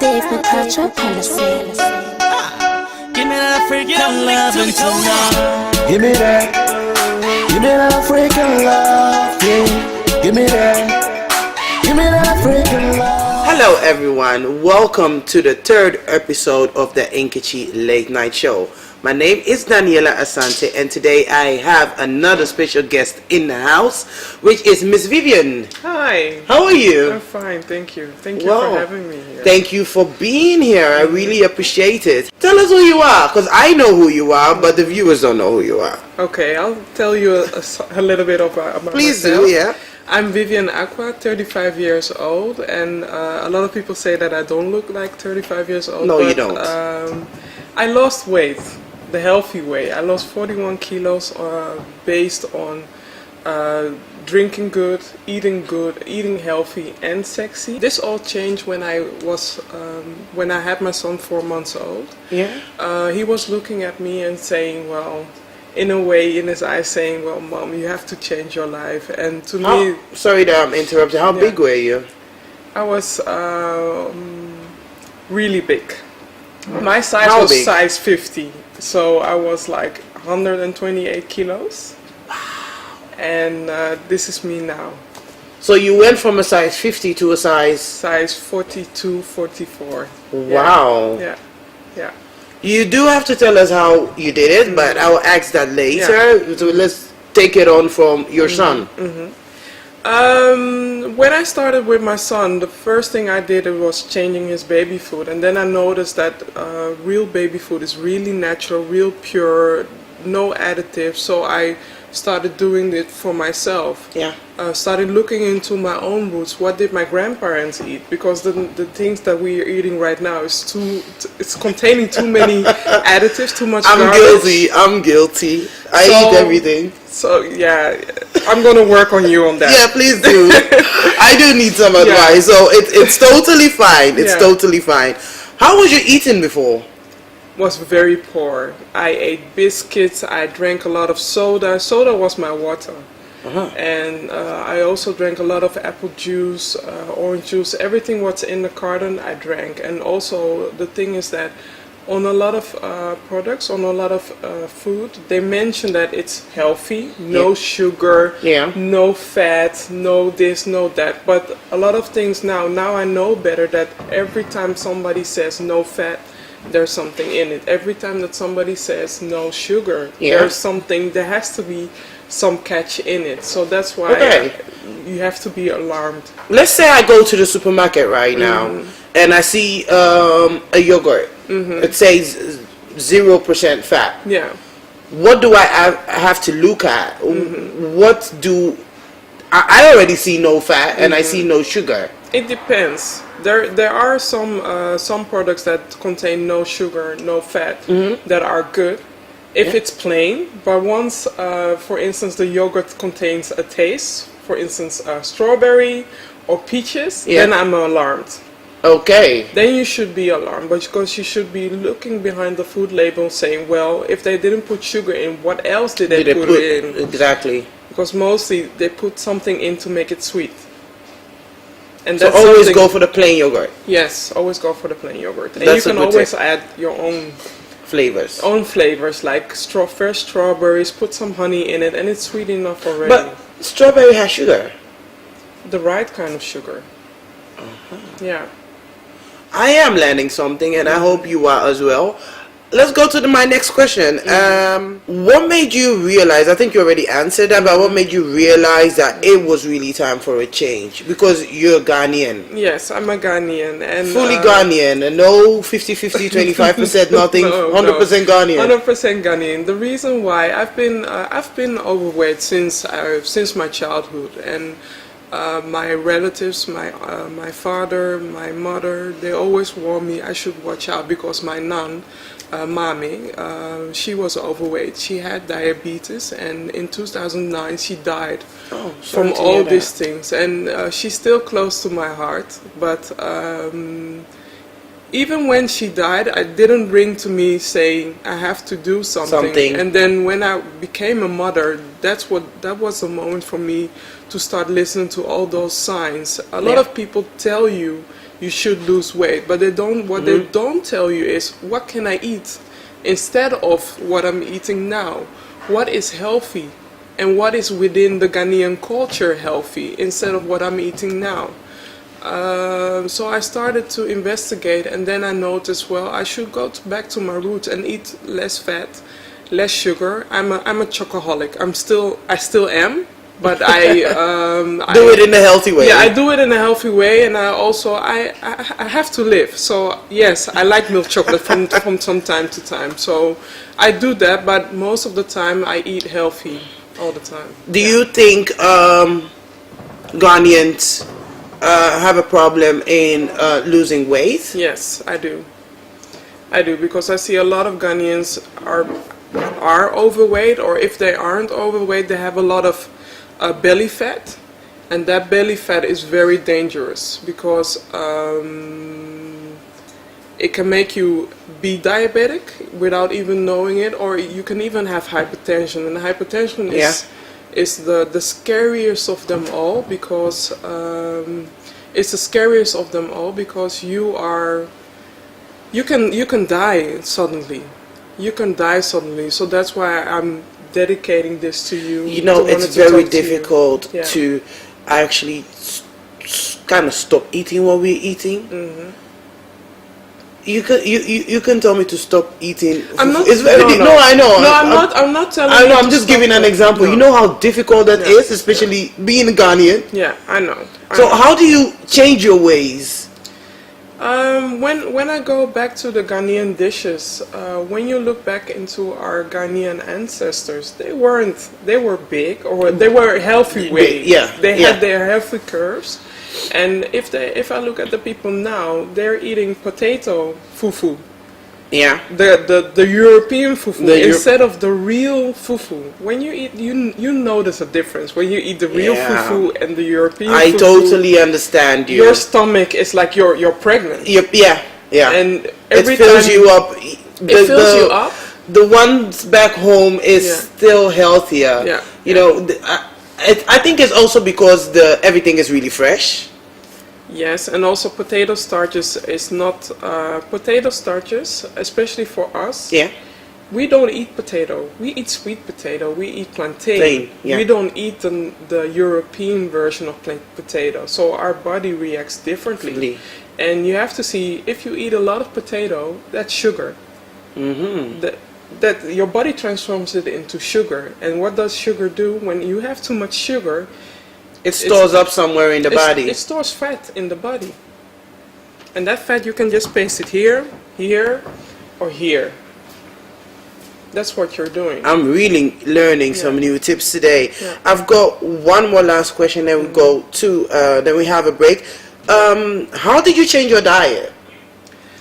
Dave McCutcheon Hennessy. Give me that freaking love and tonight. Give me that. Give me that freaking love. Yeah. Give me that. Give me that freaking love. Hello everyone, welcome to the third episode of the Nkechi Late Night Show. My name is Daniela Asante and today I have another special guest in the house, which is Miss Vivian. Hi. How are you? I'm fine, thank you. Thank you for having me here. Thank you for being here. I really appreciate it. Tell us who you are, because I know who you are, but the viewers don't know who you are. Okay, I'll tell you a little bit about Please myself. do, yeah. I'm Vivian Aqua, 35 years old, and a lot of people say that I don't look like 35 years old. No, but, you don't. I lost weight, the healthy way. I lost 41 kilos based on drinking good, eating healthy and sexy. This all changed when I had my son 4 months old. Yeah. He was looking at me and saying, well, in a way, in his eyes saying, well, Mom, you have to change your life. And to me... Sorry that I'm interrupting. How big were you? I was really big. My size was big? Size 50. So I was like 128 kilos. Wow. And this is me now. So you went from a size 50 to a size... Size 42, 44. Wow. Yeah. Yeah. You do have to tell us how you did it, but I will ask that later. Yeah. So let's take it on from your son. When I started with my son, the first thing I did was changing his baby food, and then I noticed that real baby food is really natural, real pure, no additives. So I started doing it for myself. Yeah. Started looking into my own roots. What did my grandparents eat? Because the things that we are eating right now is it's containing too many additives, too much garbage. I'm guilty. I eat everything. So yeah, I'm gonna work on you on that. Yeah, please do. I do need some advice. So it's totally fine. It's totally fine. How was you eating before? Was very poor. I ate biscuits. I drank a lot of soda. Soda was my water. And I also drank a lot of apple juice, orange juice. Everything what's in the carton I drank. And also the thing is that on a lot of products, on a lot of food, they mention that it's healthy, no sugar, no fat, no this, no that. But a lot of things now I know better that every time somebody says no fat, there's something in it. Every time that somebody says no sugar, there's something, there has to be some catch in it. So that's why you have to be alarmed. Let's say I go to the supermarket right now and I see a yogurt. It says 0% fat. Yeah. What do I have to look at? What do I already see no fat and I see no sugar. It depends. There are some products that contain no sugar, no fat that are good if it's plain. But once, for instance, the yogurt contains a taste, for instance, strawberry or peaches, then I'm alarmed. Okay. Then you should be alarmed, because you should be looking behind the food label saying, well, if they didn't put sugar in, what else did they put in? Exactly. Because mostly they put something in to make it sweet. And so always go for the plain yogurt. Yes, always go for the plain yogurt. And you can always add your own flavors. Like fresh strawberries, put some honey in it, and it's sweet enough already. But strawberry has sugar. The right kind of sugar. Yeah. I am learning something, and I hope you are as well. Let's go to my next question. What made you realize, I think you already answered that, but what made you realize that it was really time for a change? Because you're Ghanaian. Yes, I'm a Ghanaian. And fully Ghanaian, and no 50-50, 25%, nothing, 100% Ghanaian. 100% Ghanaian. The reason why I've been overweight since my childhood, and my relatives, my father, my mother, they always warn me I should watch out, because my nun, Mami, she was overweight. She had diabetes, and in 2009 she died from all these things. And she's still close to my heart. But even when she died, it didn't ring to me saying I have to do something. And then when I became a mother, that was a moment for me to start listening to all those signs. A lot of people tell you should lose weight, but they don't. What they don't tell you is, what can I eat instead of what I'm eating now? What is healthy, and what is within the Ghanaian culture healthy instead of what I'm eating now? So I started to investigate, and then I noticed, well, I should go back to my roots and eat less fat, less sugar. I'm a chocoholic. I still am, but I do it in a healthy way. Yeah, I do it in a healthy way, and I have to live. So yes, I like milk chocolate from some time to time. So I do that, but most of the time I eat healthy all the time. Do you think Ghanaians have a problem in losing weight? Yes, I do. I do, because I see a lot of Ghanaians are overweight, or if they aren't overweight, they have a lot of belly fat, and that belly fat is very dangerous because it can make you be diabetic without even knowing it, or you can even have hypertension, and hypertension is the scariest of them all, because it's the scariest of them all because you can die suddenly. You can die suddenly. So that's why I'm dedicating this to you. You know, it's very difficult to actually kind of stop eating what we're eating. You can tell me to stop eating. I'm not. It's very no, I know. No, I'm not telling. I know. you I'm to just stop giving an it. example. No. You know how difficult that is, especially being a Ghanaian. Yeah, I know. So how do you change your ways? When I go back to the Ghanaian dishes, when you look back into our Ghanaian ancestors, they were big, or they were healthy weight. They had their healthy curves. And if I look at the people now, they're eating potato fufu. Yeah. The European fufu instead of the real fufu. When you eat, you notice a difference when you eat the real fufu and the European fufu. I totally understand you. Your stomach is like you're pregnant. Yeah. And every it fills time you up. It fills you up. The ones back home is still healthier. Yeah. You know, I think it's also because everything is really fresh. Yes, and also potato starches is not potato starches, especially for us. Yeah. We don't eat potato. We eat sweet potato. We eat plantain. We don't eat the European version of potato. So our body reacts differently. And you have to see, if you eat a lot of potato, that's sugar. That your body transforms it into sugar. And what does sugar do? When you have too much sugar, it stores up somewhere in the body. It stores fat in the body. And that fat, you can just paste it here, here, or here. That's what you're doing. I'm really learning some new tips today. I've got one more last question, then we go to, then we have a break. How did you change your diet?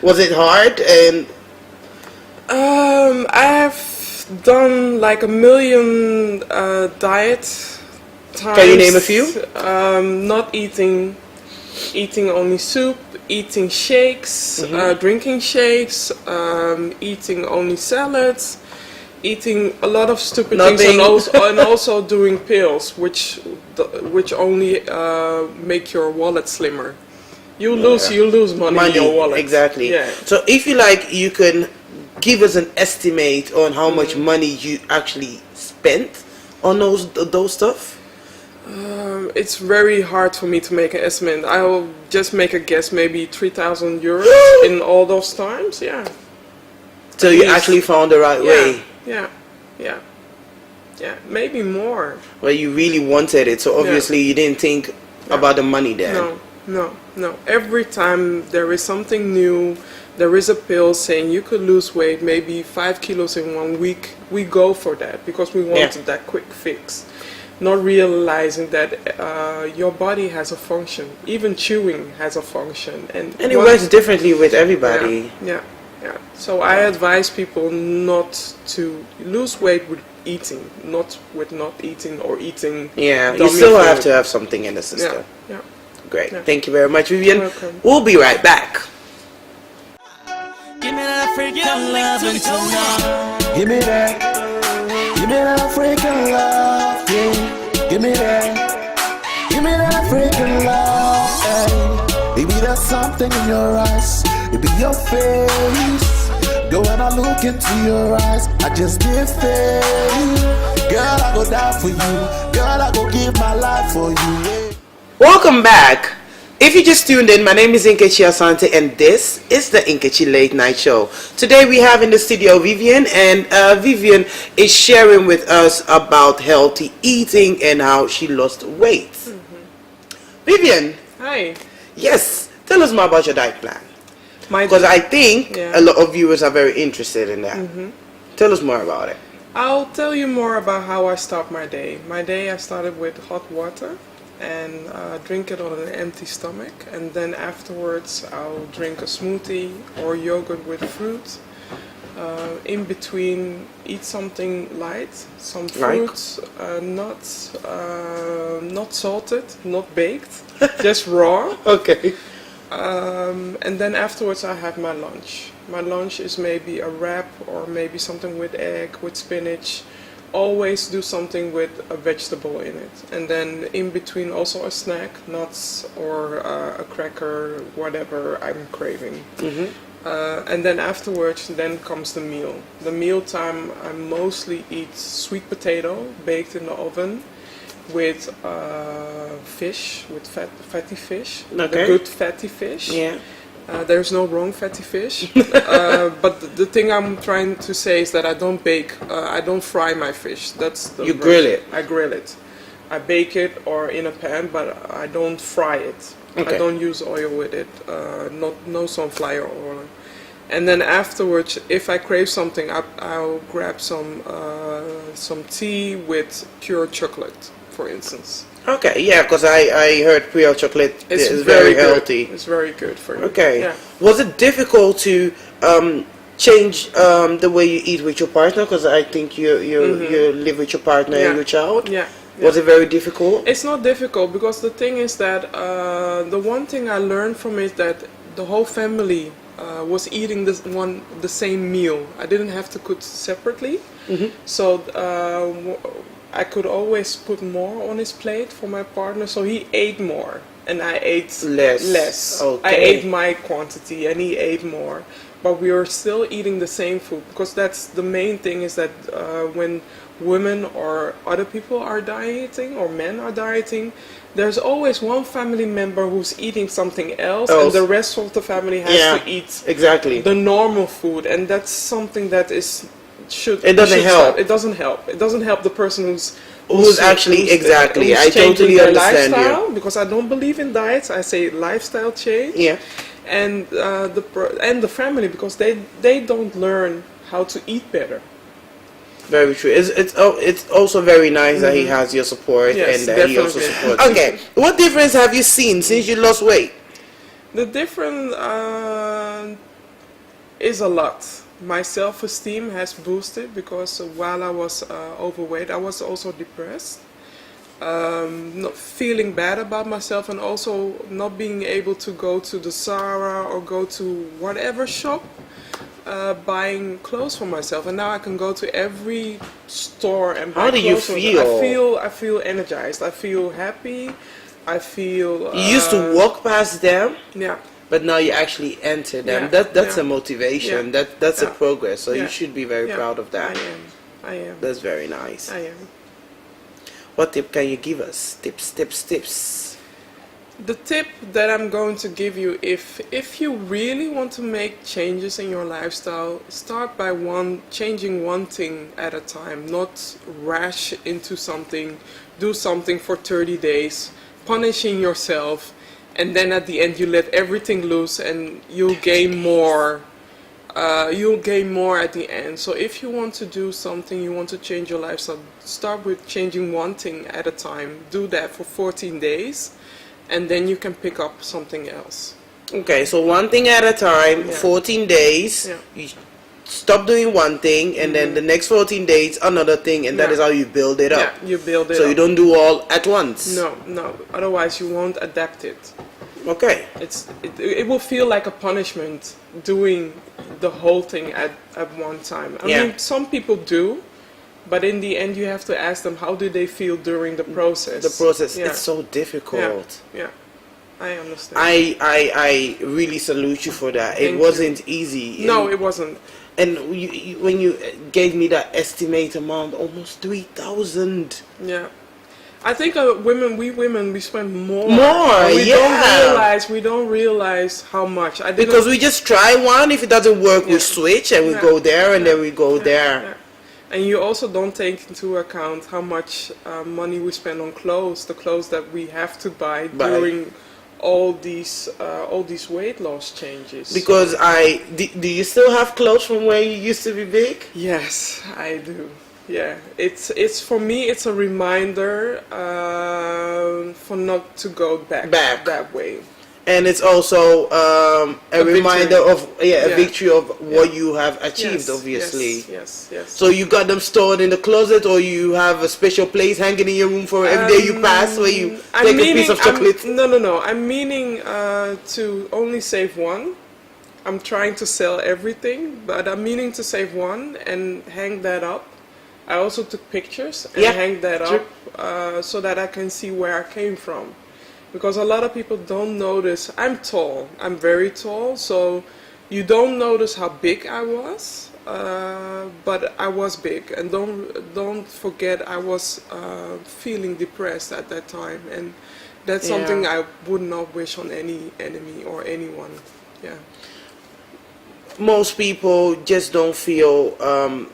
Was it hard? And I've done like 1 million diets. Can you name a few? Not eating only soup, eating shakes, drinking shakes, eating only salads, eating a lot of stupid things, and also doing pills, which only make your wallet slimmer. You lose money in your wallet. Exactly. Yeah. So if you like, you can give us an estimate on how much money you actually spent on those stuff. It's very hard for me to make an estimate. I'll just make a guess, maybe 3,000 euros in all those times. Yeah. So you actually found the right way. Yeah. Maybe more. Well, you really wanted it, so obviously you didn't think about the money then. No. Every time there is something new, there is a pill saying you could lose weight, maybe 5 kilos in 1 week, we go for that because we wanted that quick fix. Not realizing that your body has a function. Even chewing has a function. And it works differently with everybody. Yeah. So I advise people not to lose weight with eating, not eating or eating. Yeah, you still have to have something in the system. Yeah. Great. Thank you very much, Vivian. You're welcome. We'll be right back. Give me that African love and tonight. Give me me that African love, yeah. Give me that. Give me that African love, hey. Maybe there's something in your eyes. It be your face. Girl, when I look into your eyes, I just get fed. Girl, I go die for you. Girl, I go give my life for you, yeah. Welcome back. If you just tuned in, my name is Nkechi Asante and this is the Nkechi Late Night Show. Today we have in the studio Vivian, and Vivian is sharing with us about healthy eating and how she lost weight. Vivian. Hi. Yes, tell us more about your diet plan. Because I think a lot of viewers are very interested in that. Tell us more about it. I'll tell you more about how I start my day. My day I started with hot water and drink it on an empty stomach, and then afterwards I'll drink a smoothie or yogurt with fruit. In between, eat something light, some fruits, nuts, not salted, not baked, just raw. Okay. And then afterwards I have my lunch. My lunch is maybe a wrap or maybe something with egg, with spinach. Always do something with a vegetable in it. And then in between also a snack, nuts or a cracker, whatever I'm craving. And then afterwards, then comes the meal. The meal time, I mostly eat sweet potato baked in the oven with fish, with fatty fish, the good fatty fish. Yeah. There's no wrong fatty fish, but the thing I'm trying to say is that I don't bake, I don't fry my fish. That's the You grill it. I grill it. I bake it or in a pan, but I don't fry it. Okay. I don't use oil with it, no sunflower oil. And then afterwards, if I crave something, I'll grab some tea with pure chocolate, for instance. Okay, yeah, because I heard pure chocolate is very healthy. It's very good for you. Okay. Yeah. Was it difficult to change the way you eat with your partner? Because I think you live with your partner and your child. Yeah. Was it very difficult? It's not difficult, because the thing is that the one thing I learned from it that the whole family was eating the same meal. I didn't have to cook separately. So I could always put more on his plate for my partner, so he ate more and I ate less. Okay. I ate my quantity and he ate more, but we were still eating the same food, because that's the main thing, is that when women or other people are dieting or men are dieting, there's always one family member who's eating something else and the rest of the family has to eat the normal food, and that's something that is it doesn't help. It doesn't help. It doesn't help the person who's actually I totally understand you, because I don't believe in diets. I say lifestyle change. Yeah. And the family, because they don't learn how to eat better. Very true. It's also very nice that he has your support, and that he also supports. Okay. What difference have you seen since you lost weight? The difference is a lot. My self-esteem has boosted, because while I was overweight, I was also depressed. Not feeling bad about myself, and also not being able to go to the Zara or go to whatever shop buying clothes for myself. And now I can go to every store and buy clothes. How do you feel? I feel energized. I feel happy. I feel... you used to walk past them? Yeah. But now you actually enter them. That's a motivation. That's a progress. So you should be very proud of that. I am. That's very nice. I am. What tip can you give us? Tips. The tip that I'm going to give you, if you really want to make changes in your lifestyle, start by changing one thing at a time. Not rush into something. Do something for 30 days, punishing yourself. And then at the end you let everything loose and you'll gain more. You'll gain more at the end. So if you want to do something, you want to change your lifestyle, start with changing one thing at a time. Do that for 14 days and then you can pick up something else. Okay, so one thing at a time, 14 days. Yeah. You stop doing one thing and then the next 14 days another thing, and that is how you build it up. Yeah, you build it up. So you don't do all at once. No. Otherwise you won't adapt it. Okay. It will feel like a punishment doing the whole thing at one time. I mean, some people do, But in the end, you have to ask them how did they feel during the process. The process, Yeah. it's so difficult. Yeah, I understand. I really salute you for that. Thank It wasn't easy. No, it wasn't. And when you gave me that estimate amount, almost 3,000. Yeah. I think we women, we spend more. More, And yeah. We don't realize how much. Because we just try one. If it doesn't work, we switch and we go there and then we go there. Yeah. And you also don't take into account how much money we spend on clothes, the clothes that we have to buy during all these weight loss changes. Because do you still have clothes from where you used to be big? Yes, I do. Yeah, it's for me. It's a reminder for not to go back that way. And it's also a reminder of a victory of what you have achieved, Yes, obviously. Yes. So you got them stored in the closet, or you have a special place hanging in your room for every day you pass, where you take a piece of chocolate? No. I'm meaning to only save one. I'm trying to sell everything, but I'm meaning to save one and hang that up. I also took pictures and hang that up so that I can see where I came from. Because a lot of people don't notice. I'm tall. I'm very tall, so you don't notice how big I was. But I was big, and don't forget I was feeling depressed at that time, and that's something I would not wish on any enemy or anyone. Yeah. Most people just don't feel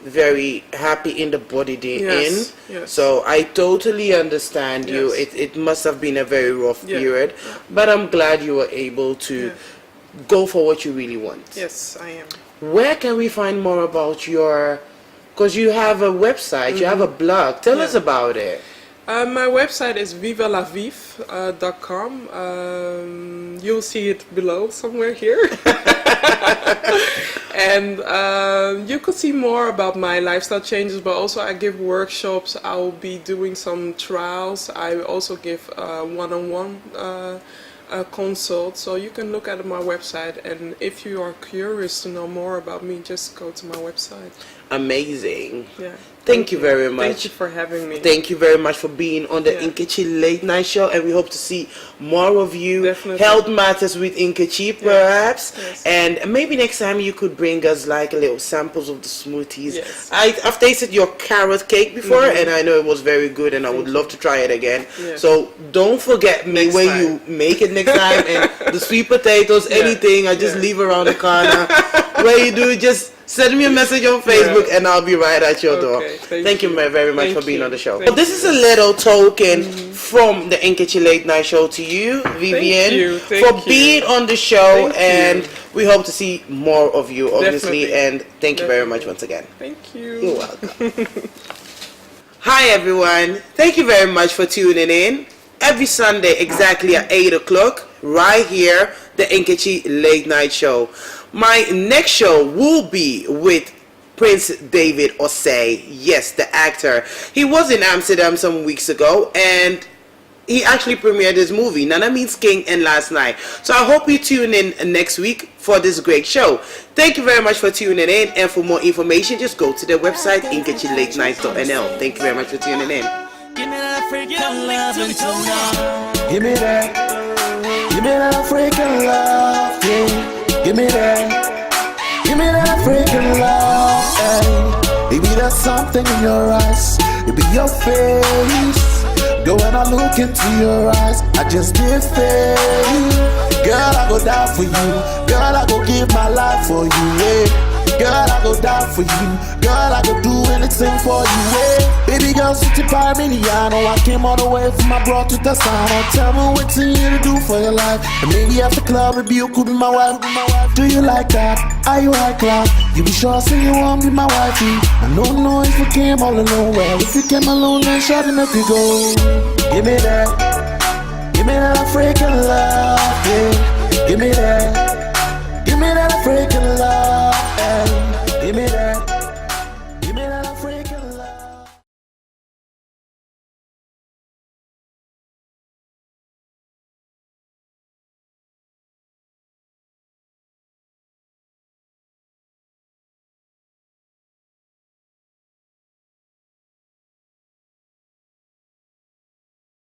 very happy in the body they're in. Yes. So I totally understand you. It must have been a very rough period, but I'm glad you were able to go for what you really want. Yes, I am. Where can we find more about because you have a website, you have a blog. Tell us about it. My website is viva.com. You'll see it below somewhere here. And you could see more about my lifestyle changes, but also I give workshops. I will be doing some trials. I also give one-on-one consult, so you can look at my website, and if you are curious to know more about me, just go to my website. Amazing. Yeah. Thank you very much. Thank you for having me. Thank you very much for being on the Nkechi Late Night Show, and we hope to see more of you. Definitely. Health Matters with Nkechi, perhaps. Yes. And maybe next time you could bring us like a little samples of the smoothies. Yes. I've tasted your carrot cake before, and I know it was very good, and I would love to try it again. Yes. So don't forget me Next when time. you make it next time. And the sweet potatoes, anything, I just leave around the corner. Where you do, just send me a message on Facebook and I'll be right at your door. Thank you very much for being on the show. This is a little token from the Nkechi Late Night Show to you, Vivian, for being on the show, and we hope to see more of you, obviously. And thank you very much once again. Thank you. You're welcome. Hi everyone, thank you very much for tuning in. Every Sunday exactly at 8 o'clock, right here, the Nkechi Late Night Show. My next show will be with Prince David Osei, yes, the actor. He was in Amsterdam some weeks ago, and he actually premiered his movie, Nana Means King and Last Night. So I hope you tune in next week for this great show. Thank you very much for tuning in, and for more information, just go to the website, nkechilatenight.nl. Thank you very much for tuning in. Give me that freaking love until now. Give me that. Give me that freaking love, yeah. Give me that. Give me that freaking love, hey. Maybe there's something in your eyes. It be your face. Girl, when I look into your eyes, I just get fake. Girl, I go down for you. Girl, I go give my life for you, yeah. Girl, I go down for you. Girl, I go do anything for you, yeah. Baby girl, sit by me, I know I came all the way from my bro to the sound. Tell me what you to do for your life. And maybe after club, maybe you could be my wife. Do you like that? Are you high class? You be sure say you want to be my wifey. I don't know if you came all alone. Well, if you came alone, then shut enough you go. Give me that.